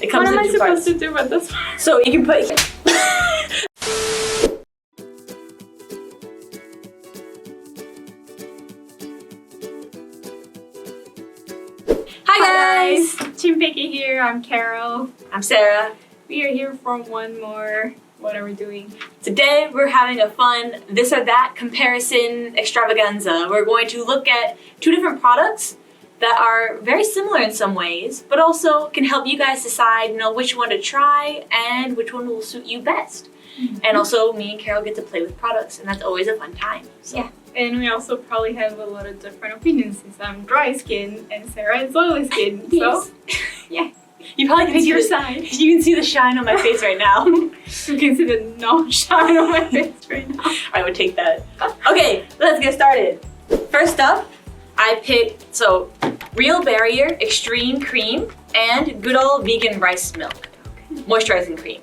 It comes what am I in two supposed parts. to do with this one? So you can put. Hi guys! 𝗦𝗡𝗡𝗘𝗗 here. I'm Carol. I'm Sarah. We are here for one more. What are we doing? Today we're having a fun this or that comparison extravaganza. We're going to look at two different products that are very similar in some ways, but also can help you guys decide, which one to try and which one will suit you best. And also, me and Carol get to play with products, and that's always a fun time. So. Yeah. And we also probably have a lot of different opinions since I'm dry skin and Sarah is oily skin. Yes. So, yeah. You probably can Pick see your the, side. You can see the shine on my face right now. You can see the no shine on my face right now. I would take that. Okay, let's get started. First up, I picked Real Barrier Extreme Cream and GOODAL Vegan Rice Milk Moisturizing Cream.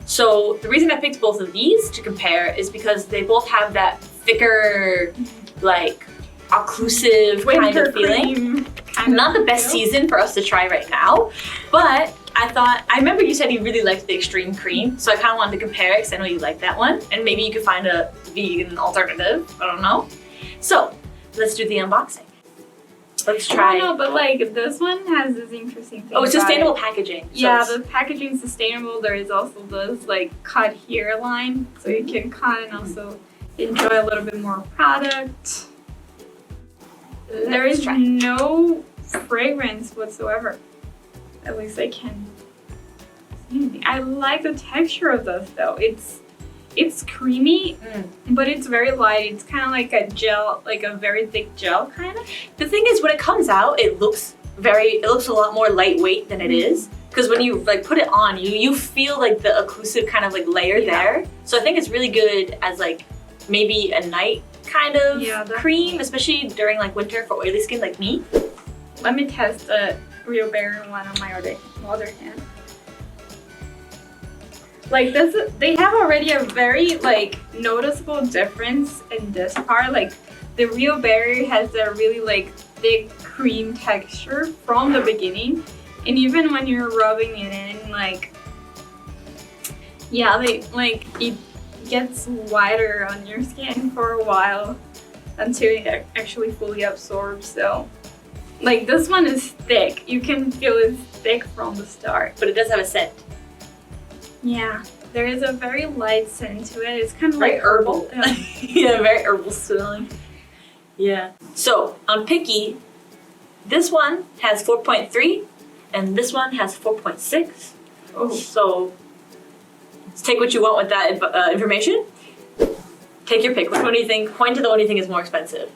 So the reason I picked both of these to compare is because they both have that thicker, like occlusive kind of feeling. Not the best season for us to try right now, but I remember you said you really liked the extreme cream, so I kind of wanted to compare it because I know you like that one, and maybe you could find a vegan alternative, I don't know. So let's do the unboxing. Let's try. No, but like this one has this interesting thing. Oh, it's sustainable packaging. So yeah, the packaging is sustainable. There is also this like cut here line, so you can cut and also enjoy a little bit more product. There is no fragrance whatsoever. At least I can see anything. I like the texture of this though. It's creamy, but it's very light. It's kind of like a gel, like a very thick gel kind of. The thing is, when it comes out, it looks a lot more lightweight than it is. Because when you like put it on, you feel like the occlusive kind of like layer there. So I think it's really good as like maybe a night kind of cream, especially during like winter for oily skin like me. Let me test the Real Barrier one on my other hand. Like this, they have already a very like noticeable difference in this part. Like the Real Barrier has a really like thick cream texture from the beginning, and even when you're rubbing it in, like it gets wider on your skin for a while until it actually fully absorbs. So like this one is thick. You can feel it's thick from the start, but it does have a scent. Yeah, there is a very light scent to it. It's kind of like herbal. Yeah, very herbal smelling. Yeah. So on Picky, this one has 4.3 and this one has 4.6. Oh. So let's take what you want with that information. Take your pick. Which one do you think? Point to the one you think is more expensive.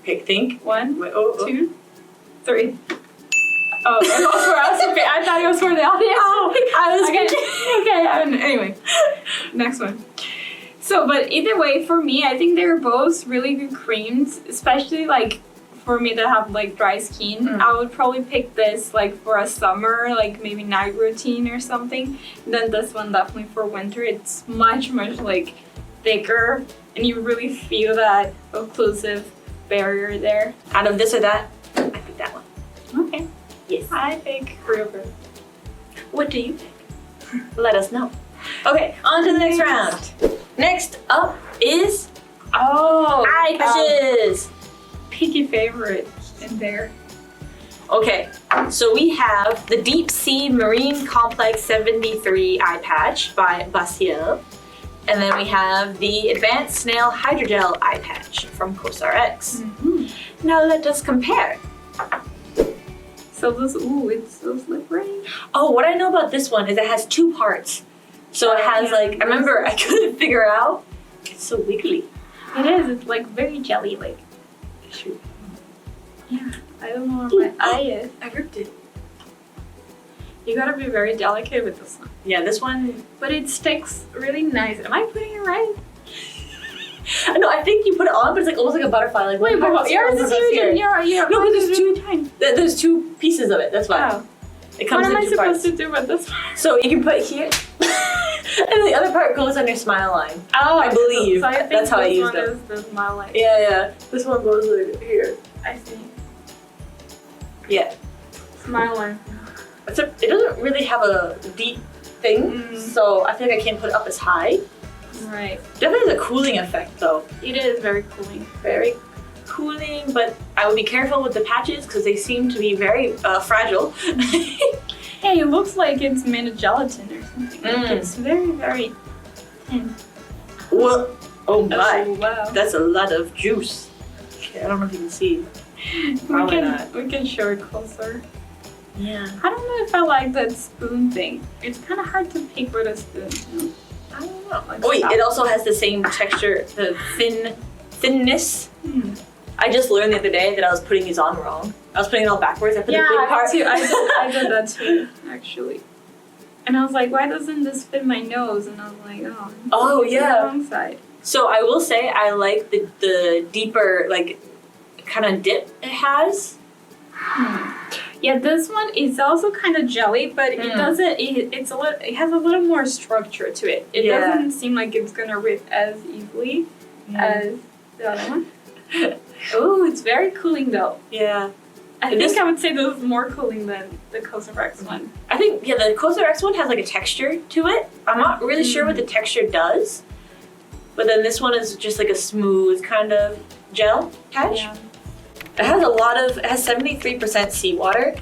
Think. 1, 2, 3. Oh, it was for us. Okay, I thought it was for the audience. Oh, I was okay. Anyway, next one. So, but either way, for me, I think they're both really good creams, especially like for me that have like dry skin. I would probably pick this like for a summer, like maybe night routine or something. Then this one definitely for winter. It's much like thicker, and you really feel that occlusive barrier there. Out of this or that, I pick that one. Okay. Yes. I think Real Barrier. What do you think? Let us know. Okay, on to the next round. Next up is eye patches. Picky favorite in there. Okay, so we have the Deep Sea Marine Complex 73 eye patch by BACIEL. And then we have the Advanced Snail Hydrogel eye patch from COSRX. Now let us compare. So this, it's so slippery. Oh, what I know about this one is it has two parts. So it has I remember I couldn't figure out. It's so wiggly. It is, it's like very jelly like. Shoot. Yeah, I don't know where my eye is. I ripped it. You gotta be very delicate with this one. Yeah, this one. But it sticks really nice. Am I putting it right? No, I think you put it on, but it's like almost like a butterfly. Like wait, but yours is huge and your no, but there's really tiny. There's two pieces of it. That's why. Oh. It comes what am in I two supposed parts. to do with this one? So you can put here, and the other part goes on your smile line. Oh, I believe. So I think that's how I this used one it. is the smile line. Yeah. This one goes like here. I see. Yeah. Smile line. Except it doesn't really have a deep thing, so I feel like I can't put it up as high. Right. Definitely has a cooling effect though. It is very cooling. Very cooling, but I would be careful with the patches because they seem to be very fragile. Hey, it looks like it's made of gelatin or something. Like it's very, very thin. Whoa. Oh my. Oh, wow. That's a lot of juice. Okay, I don't know if you can see. Probably not. We can show it closer. Yeah. I don't know if I like that spoon thing. It's kind of hard to pick with a spoon. You know? I don't know. Like Oh wait, stop. it also has the same texture, the thinness. I just learned the other day that I was putting these on wrong. I was putting it all backwards. I put the big part. too. I did that too, actually. And I was like, why doesn't this fit my nose? And I was like, Oh, it's yeah. the wrong side. So I will say I like the deeper like kind of dip it has. Yeah, this one is also kind of jelly, but it doesn't. It's a little. It has a little more structure to it. It doesn't seem like it's gonna rip as easily as the other one. Oh, it's very cooling though. Yeah. I think I would say this is more cooling than the COSRX one. I think the COSRX one has like a texture to it. I'm not really sure what the texture does, but then this one is just like a smooth kind of gel patch. Yeah. It has 73% seawater,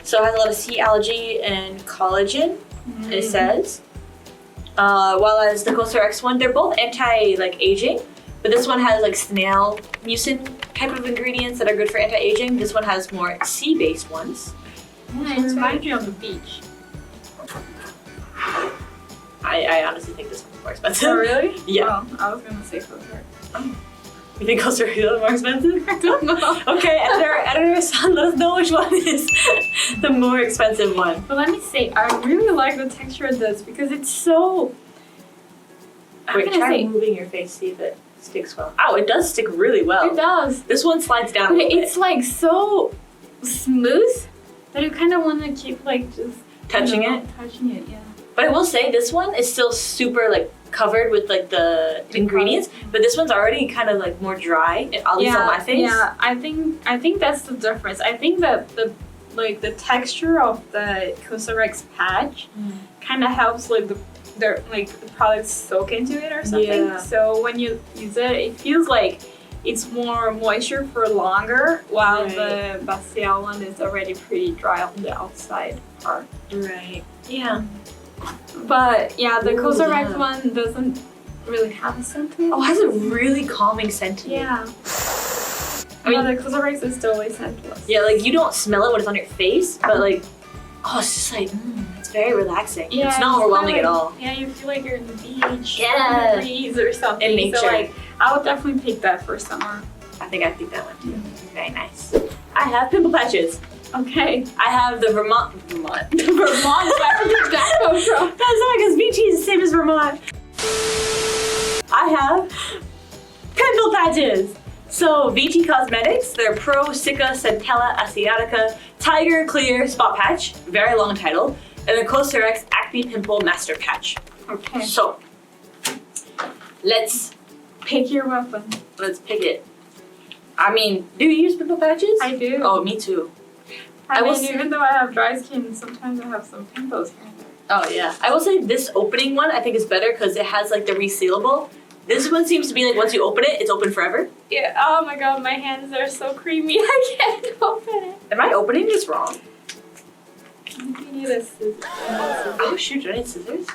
so it has a lot of sea algae and collagen. It says, while as the COSRX one, they're both anti-aging, but this one has like snail mucin type of ingredients that are good for anti-aging. This one has more sea-based ones. Yeah, it reminds you of the beach. I honestly think this one's more expensive. Oh really? Yeah. Oh, I was gonna say COSRX. You think COSRX is more expensive? I don't know. Okay, and our editors, let us know which one is the more expensive one. But let me say, I really like the texture of this because it's so. Wait, try moving your face, see if it sticks well. Oh, it does stick really well. It does. This one slides down But a little it's like so smooth that you kind of want to keep like just touching it. Touching it, yeah. But I will say this one is still super like covered with like the ingredients, but this one's already kind of like more dry, at least on my face. Yeah, I think that's the difference. I think that the texture of the COSRX patch kind of helps like the products soak into it or something. Yeah. So when you use it, it feels like it's more moisture for longer, while the BACIEL one is already pretty dry on the outside part. Right. Yeah. But yeah, the COSRX one doesn't really have a scent to it. Oh, it has a really calming scent to it. Yeah. I mean, the COSRX is totally scentless. Yeah, like you don't smell it when it's on your face, but like, oh, it's just like, it's very relaxing. Yeah, it's not overwhelming at all. Yeah, you feel like you're in the beach, Yeah. in the breeze or something. In nature. So like, I would definitely pick that for summer. I think I picked that one too. It's very nice. I have pimple patches. Okay. I have the Vermont. Vermont, where did that come from? That's not because VT is the same as Vermont. I have pimple patches. So VT Cosmetics, their Pro Cica 𝗦𝗡𝗏𝗏𝗧𝗏𝗏 Tiger Clear Spot Patch, very long title, and the COSRX Acne Pimple Master Patch. Okay. So let's Pick your weapon. pick it. I mean, do you use pimple patches? I do. Oh, me too. I will mean, even though I have dry skin, sometimes I have some pimples here and there. Oh yeah. I will say this opening one I think is better because it has like the resealable. This one seems to be like once you open it, it's open forever. Yeah. Oh my god, my hands are so creamy. I can't open it. Am I opening this wrong? You need a scissors. Oh shoot, do I need scissors?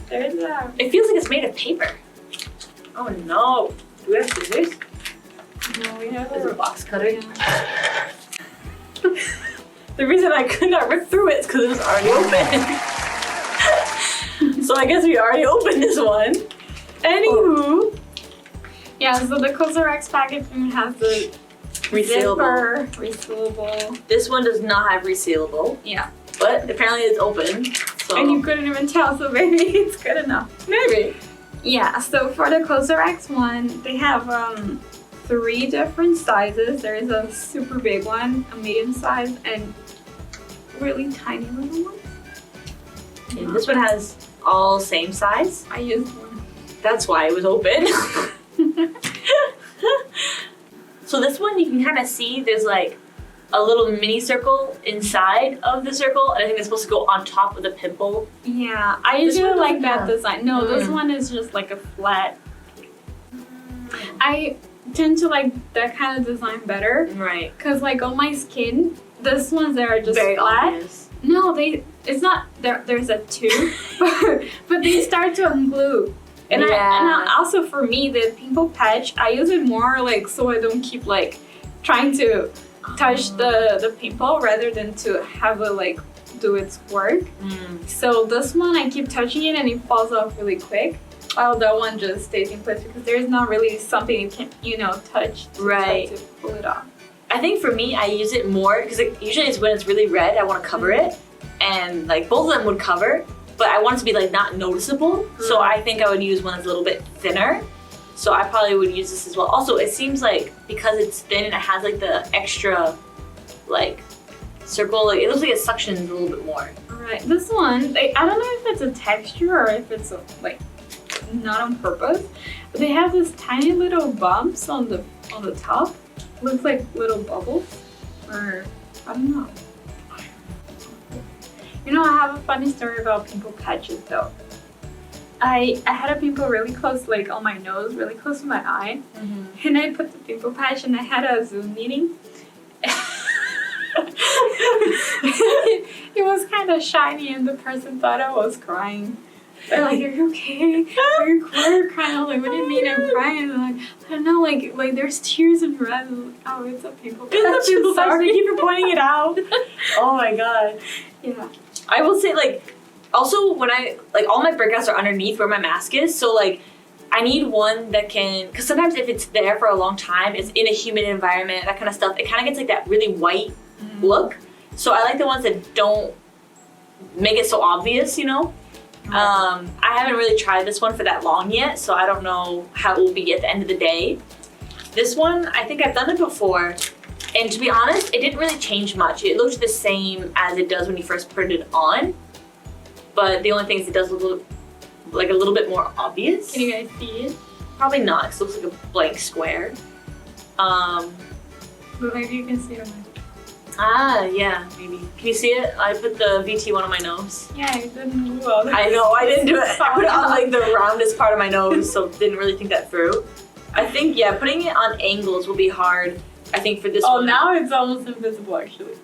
There's a. It feels like it's made of paper. Oh no. Do we have scissors? No, we have There's a box cutter. Yeah. The reason I could not rip through it is because it was already open. So I guess we already opened this one. Anywho. Yeah, so the COSRX packaging has the Resealable. resealable. This one does not have resealable, Yeah. but apparently it's open. So And you couldn't even tell, so maybe it's good enough. maybe. Yeah, so for the COSRX one, they have 3 different sizes. There is a super big one, a medium size, and really tiny little one. And this one has all same size. I used one. That's why it was open. So this one you can kind of see there's like a little mini circle inside of the circle, and I think it's supposed to go on top of the pimple. Yeah, I This usually one like doesn't that have- design. No, this one is just like a flat. I tend to like that kind of design better. Right. Cause like on my skin, this ones that are just Very flat. obvious. No, it's not. There's a two, but they start to unglue. And I also for me the pimple patch, I use it more like so I don't keep like trying to touch the pimple rather than to have it like do its work. So this one I keep touching it and it falls off really quick. While that one just stays in place because there's not really something you can touch to try to pull it off. I think for me, I use it more because usually it's when it's really red, I want to cover it, and like both of them would cover, but I want it to be like not noticeable. So I think I would use one that's a little bit thinner. So I probably would use this as well. Also, it seems like because it's thin and it has like the extra like circle, like it looks like it suctions a little bit more. Right. This one, I don't know if it's a texture or if it's like not on purpose, but they have this tiny little bumps on the top. Looks like little bubbles, or I don't know. You know, I have a funny story about pimple patches though. I had a pimple really close, like on my nose, really close to my eye, and I put the pimple patch and I had a Zoom meeting. It was kind of shiny and the person thought I was crying. They're like, "Are you okay? Are you crying?" I was like, "What do you mean I'm crying?" And they're like, "I don't know, like there's tears in your eyes." I was like, "Oh, it's a pimple patch." It's a pimple patch. Sorry. Thank you for pointing it out. Oh my god. Yeah. I will say like, also when I, like all my breakouts are underneath where my mask is, so like I need one that can, because sometimes if it's there for a long time, it's in a humid environment, that kind of stuff, it kind of gets like that really white look. So I like the ones that don't make it so obvious, you know? I haven't really tried this one for that long yet, so I don't know how it will be at the end of the day. This one, I think I've done it before, and to be honest, it didn't really change much. It looked the same as it does when you first put it on, but the only thing is it does look like a little bit more obvious. Can you guys see it? Probably not, because it looks like a blank square. But maybe you can see it on my. Yeah, maybe. Can you see it? I put the VT one on my nose. Yeah, you didn't do well. I know, I didn't do it. I put it on like the roundest part of my nose, so didn't really think that through. I think, yeah, putting it on angles will be hard, I think, for this one. Oh, now it's almost invisible actually.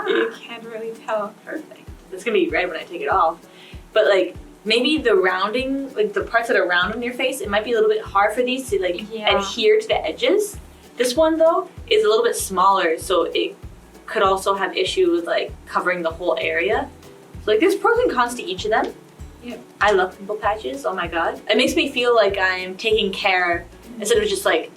You can't really tell. Perfect. It's gonna be red when I take it off. But like, maybe the rounding, like the parts that are round on your face, it might be a little bit hard for these to like adhere to the edges. This one though is a little bit smaller, so it could also have issue with like covering the whole area. So like there's pros and cons to each of them. Yeah. I love pimple patches, oh my god. It makes me feel like I'm taking care instead of just like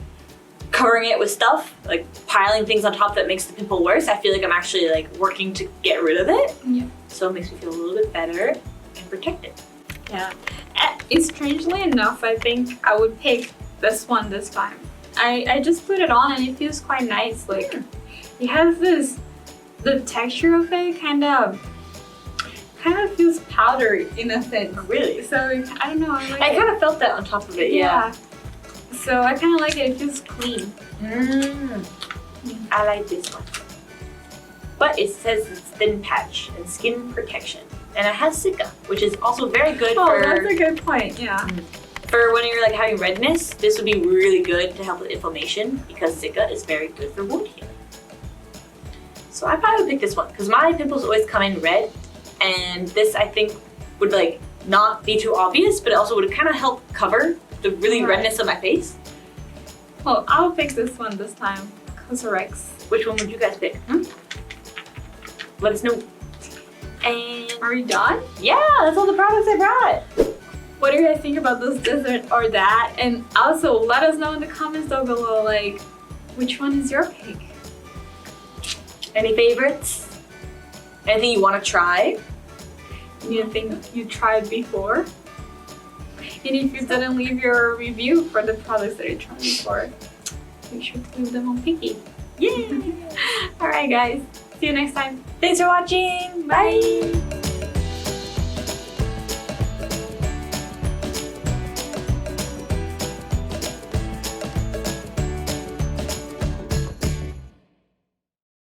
covering it with stuff, like piling things on top that makes the pimple worse. I feel like I'm actually like working to get rid of it. Yeah. So it makes me feel a little bit better and protected. Yeah. Strangely enough, I think I would pick this one this time. I just put it on and it feels quite nice. Like it has the texture of it kind of feels powdery in a sense. Really? So I don't know. I kind of felt that on top of it, yeah. So I kind of like it. It feels clean. I like this one. But it says it's thin patch and skin protection. And it has Cica, which is also very good for... Oh, that's a good point, yeah. For when you're like having redness, this would be really good to help with inflammation because Cica is very good for wound healing. So I probably would pick this one because my pimples always come in red, and this I think would like not be too obvious, but it also would kind of help cover the really redness of my face. Well, I'll pick this one this time, COSRX. Which one would you guys pick? Let us know. And are we done? Yeah, that's all the products I brought. What do you guys think about this dessert or that? And also let us know in the comments down below, like, which one is your pick? Any favorites? Anything you want to try? Anything you tried before? And if you didn't leave your review for the products that you tried before, make sure to leave them on Picky. Yay! Alright guys, see you next time. Thanks for watching. Bye.